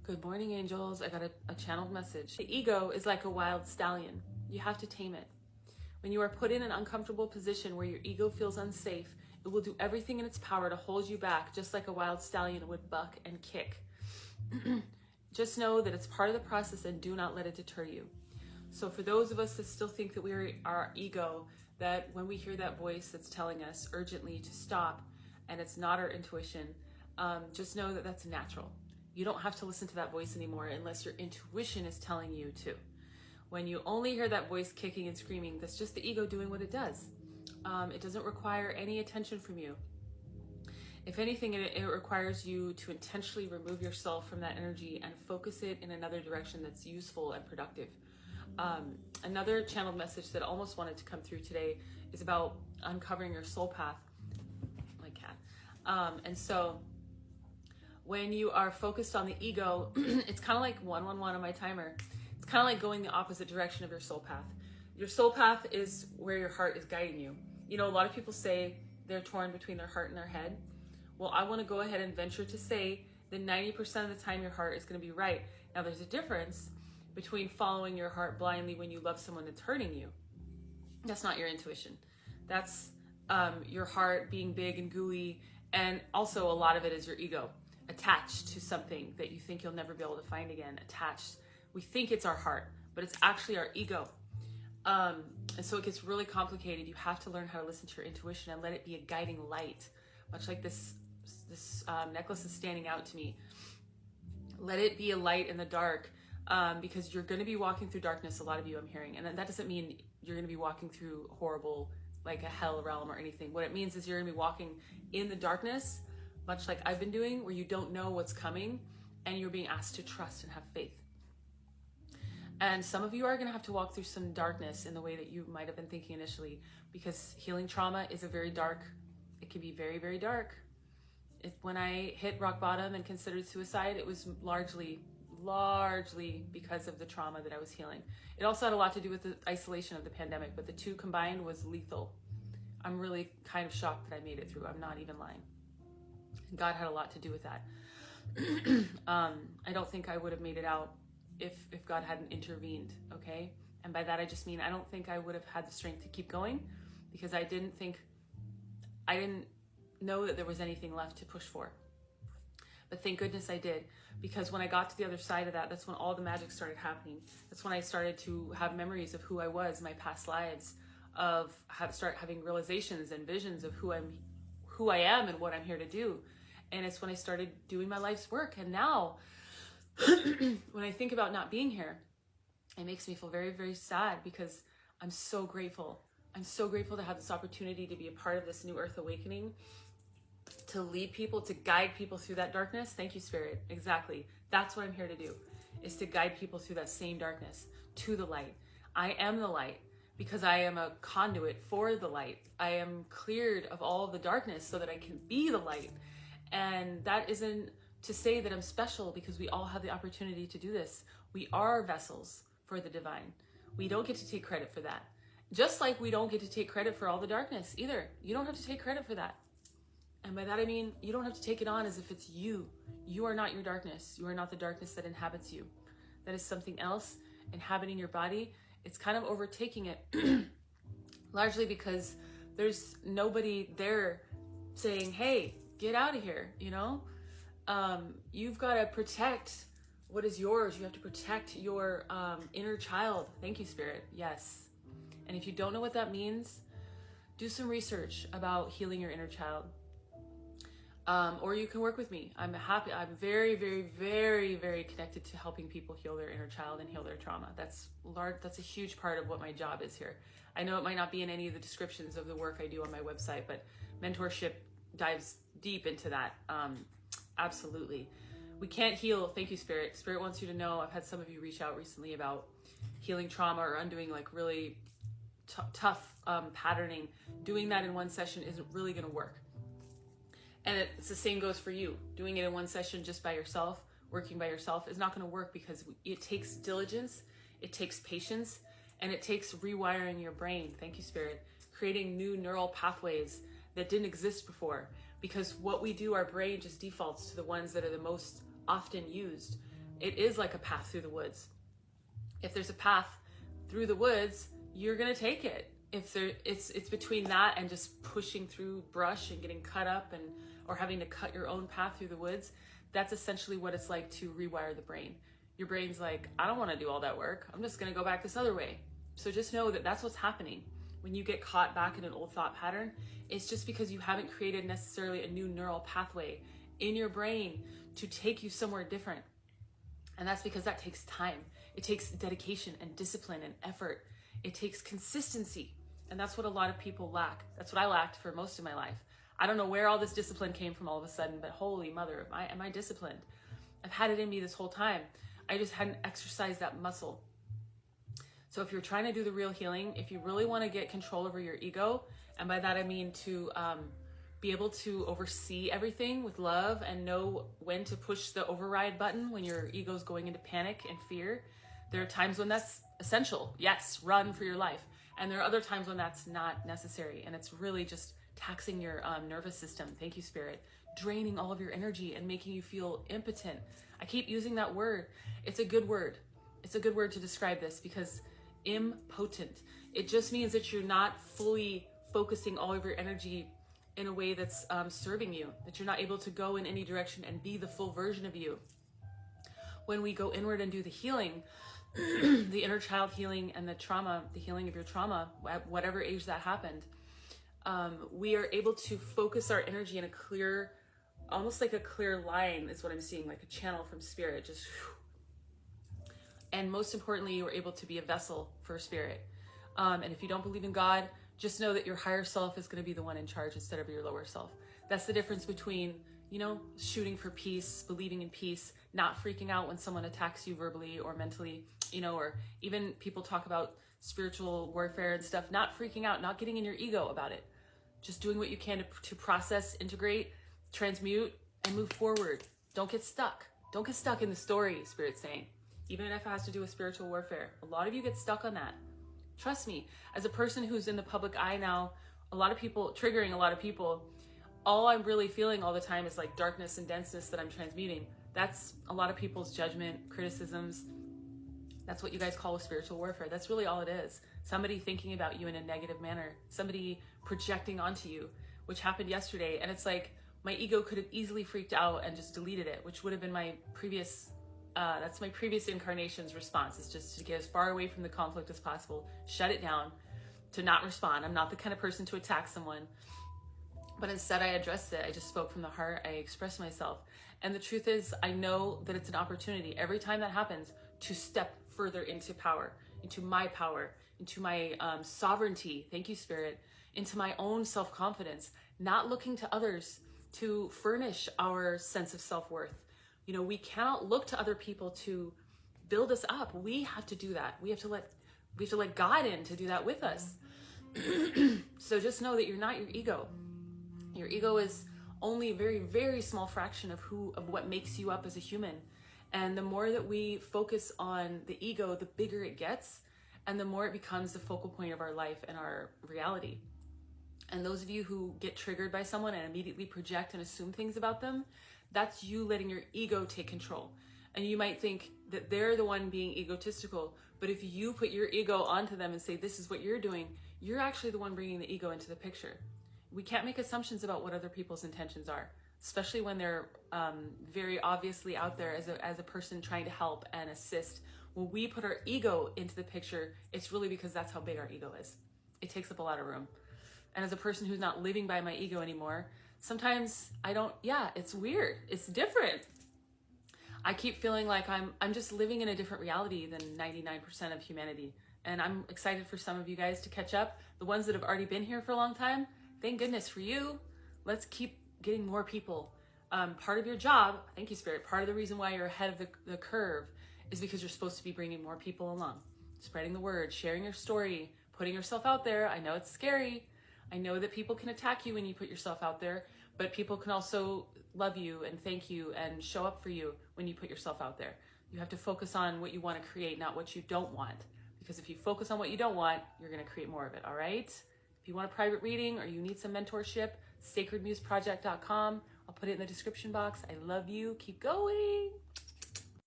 Good morning, angels. I got a channeled message. The ego is like a wild stallion. You have to tame it. When you are put in an uncomfortable position where your ego feels unsafe, it will do everything in its power to hold you back, just like a wild stallion would buck and kick. Just know that it's part of the process and do not let it deter you. So for those of us that still think that we are our ego, that when we hear that voice that's telling us urgently to stop and it's not our intuition, just know that that's natural. You don't have to listen to that voice anymore unless your intuition is telling you to. When you only hear that voice kicking and screaming, that's just the ego doing what it does. It doesn't require any attention from you. If anything, it requires you to intentionally remove yourself from that energy and focus it in another direction that's useful and productive. Another channeled message that I almost wanted to come through today is about uncovering your soul path. My cat. And so when you are focused on the ego, it's kind of like 111 on my timer. It's kind of like going the opposite direction of your soul path. Your soul path is where your heart is guiding you. You know, a lot of people say they're torn between their heart and their head. Well, I want to go ahead and venture to say that 90% of the time your heart is going to be right. Now, there's a difference between following your heart blindly when you love someone that's hurting you. That's not your intuition. That's your heart being big and gooey. And also a lot of it is your ego attached to something that you think you'll never be able to find again. Attached. We think it's our heart, but it's actually our ego. And so it gets really complicated. You have to learn how to listen to your intuition and let it be a guiding light. Much like this necklace is standing out to me. Let it be a light in the dark, because you're going to be walking through darkness. A lot of you, I'm hearing, and that doesn't mean you're going to be walking through horrible, like a hell realm or anything. What it means is you're going to be walking in the darkness, much like I've been doing, where you don't know what's coming, and you're being asked to trust and have faith. And some of you are going to have to walk through some darkness in the way that you might have been thinking initially, because healing trauma is a very dark. It can be very, very dark. When I hit rock bottom and considered suicide, it was largely because of the trauma that I was healing. It also had a lot to do with the isolation of the pandemic, but the two combined was lethal. I'm really kind of shocked that I made it through. I'm not even lying. God had a lot to do with that. I don't think I would have made it out if God hadn't intervened, okay? And by that I just mean I don't think I would have had the strength to keep going, because I didn't know that there was anything left to push for. But thank goodness I did, because when I got to the other side of that, that's when all the magic started happening. That's when I started to have memories of who I was, my past lives, start having realizations and visions of who I am and what I'm here to do. And it's when I started doing my life's work. And now, when I think about not being here, it makes me feel very, very sad, because I'm so grateful. I'm so grateful to have this opportunity to be a part of this new earth awakening, to lead people, to guide people through that darkness. Thank you, Spirit. Exactly. That's what I'm here to do, is to guide people through that same darkness to the light. I am the light because I am a conduit for the light. I am cleared of all the darkness so that I can be the light. And that isn't to say that I'm special, because we all have the opportunity to do this. We are vessels for the divine. We don't get to take credit for that. Just like we don't get to take credit for all the darkness either. You don't have to take credit for that. And by that I mean, you don't have to take it on as if it's you. You are not your darkness. You are not the darkness that inhabits you. That is something else inhabiting your body. It's kind of overtaking it, largely because there's nobody there saying, hey, get out of here, you know? You've got to protect what is yours. You have to protect your inner child. Thank you, Spirit. Yes. And if you don't know what that means, do some research about healing your inner child. Or you can work with me. I'm very, very, very, very connected to helping people heal their inner child and heal their trauma. That's a huge part of what my job is here. I know it might not be in any of the descriptions of the work I do on my website, but mentorship dives deep into that. Absolutely. We can't heal. Thank you, Spirit. Spirit wants you to know, I've had some of you reach out recently about healing trauma or undoing like really tough patterning. Doing that in one session isn't really going to work. And it's the same goes for you. Doing it in one session just by yourself, working by yourself, is not going to work, because it takes diligence, it takes patience, and it takes rewiring your brain. Thank you, Spirit. Creating new neural pathways that didn't exist before. Because what we do, our brain just defaults to the ones that are the most often used. it is like a path through the woods. If there's a path through the woods, you're going to take it. If it's between that and just pushing through brush and getting cut up or having to cut your own path through the woods, that's essentially what it's like to rewire the brain. Your brain's like, I don't want to do all that work. I'm just going to go back this other way. So just know that that's what's happening. When you get caught back in an old thought pattern, it's just because you haven't created necessarily a new neural pathway in your brain to take you somewhere different. And that's because that takes time. It takes dedication and discipline and effort. It takes consistency. And that's what a lot of people lack. That's what I lacked for most of my life. I don't know where all this discipline came from all of a sudden, but holy mother, am I disciplined? I've had it in me this whole time. I just hadn't exercised that muscle. So if you're trying to do the real healing, if you really want to get control over your ego, and by that I mean to be able to oversee everything with love and know when to push the override button when your ego's going into panic and fear, there are times when that's essential. Yes, run for your life. And there are other times when that's not necessary. And it's really just taxing your nervous system. Thank you, Spirit. Draining all of your energy and making you feel impotent. I keep using that word. It's a good word. It's a good word to describe this because impotent. It just means that you're not fully focusing all of your energy in a way that's serving you, that you're not able to go in any direction and be the full version of you. When we go inward and do the healing, the inner child healing and the trauma, the healing of your trauma, at whatever age that happened, we are able to focus our energy in a clear, almost like a clear line is what I'm seeing, like a channel from Spirit, just whew. And most importantly, you are able to be a vessel for Spirit. And if you don't believe in God, just know that your higher self is going to be the one in charge instead of your lower self. That's the difference between, shooting for peace, believing in peace, not freaking out when someone attacks you verbally or mentally, or even people talk about spiritual warfare and stuff, not freaking out, not getting in your ego about it. Just doing what you can to process, integrate, transmute, and move forward. Don't get stuck. Don't get stuck in the story, Spirit's saying. Even if it has to do with spiritual warfare. A lot of you get stuck on that. Trust me, as a person who's in the public eye now, triggering a lot of people, all I'm really feeling all the time is like darkness and denseness that I'm transmuting. That's a lot of people's judgment, criticisms. That's what you guys call spiritual warfare. That's really all it is. Somebody thinking about you in a negative manner, somebody projecting onto you, which happened yesterday. And it's like my ego could have easily freaked out and just deleted it, which would have been my previous incarnation's response, is just to get as far away from the conflict as possible, shut it down, to not respond. I'm not the kind of person to attack someone, but instead I addressed it. I just spoke from the heart. I expressed myself. And the truth is, I know that it's an opportunity every time that happens to step further into power, into my sovereignty. Thank you, Spirit. Into my own self-confidence, not looking to others to furnish our sense of self-worth. We cannot look to other people to build us up. We have to do that. We have to let God in to do that with us. So just know that you're not your ego. Your ego is only a very, very small fraction of what makes you up as a human. And the more that we focus on the ego, the bigger it gets, and the more it becomes the focal point of our life and our reality. And those of you who get triggered by someone and immediately project and assume things about them, that's you letting your ego take control. And you might think that they're the one being egotistical, but if you put your ego onto them and say, this is what you're doing, you're actually the one bringing the ego into the picture. We can't make assumptions about what other people's intentions are, especially when they're very obviously out there as a person trying to help and assist. When we put our ego into the picture, it's really because that's how big our ego is. It takes up a lot of room. And as a person who's not living by my ego anymore, sometimes it's weird. It's different. I keep feeling like I'm just living in a different reality than 99% of humanity. And I'm excited for some of you guys to catch up. The ones that have already been here for a long time, thank goodness for you. Let's keep getting more people. Part of your job, thank you, Spirit, part of the reason why you're ahead of the curve is because you're supposed to be bringing more people along. Spreading the word, sharing your story, putting yourself out there. I know it's scary. I know that people can attack you when you put yourself out there, but people can also love you and thank you and show up for you when you put yourself out there. You have to focus on what you want to create, not what you don't want. Because if you focus on what you don't want, you're going to create more of it, all right? If you want a private reading or you need some mentorship, sacredmuseproject.com. I'll put it in the description box. I love you. Keep going.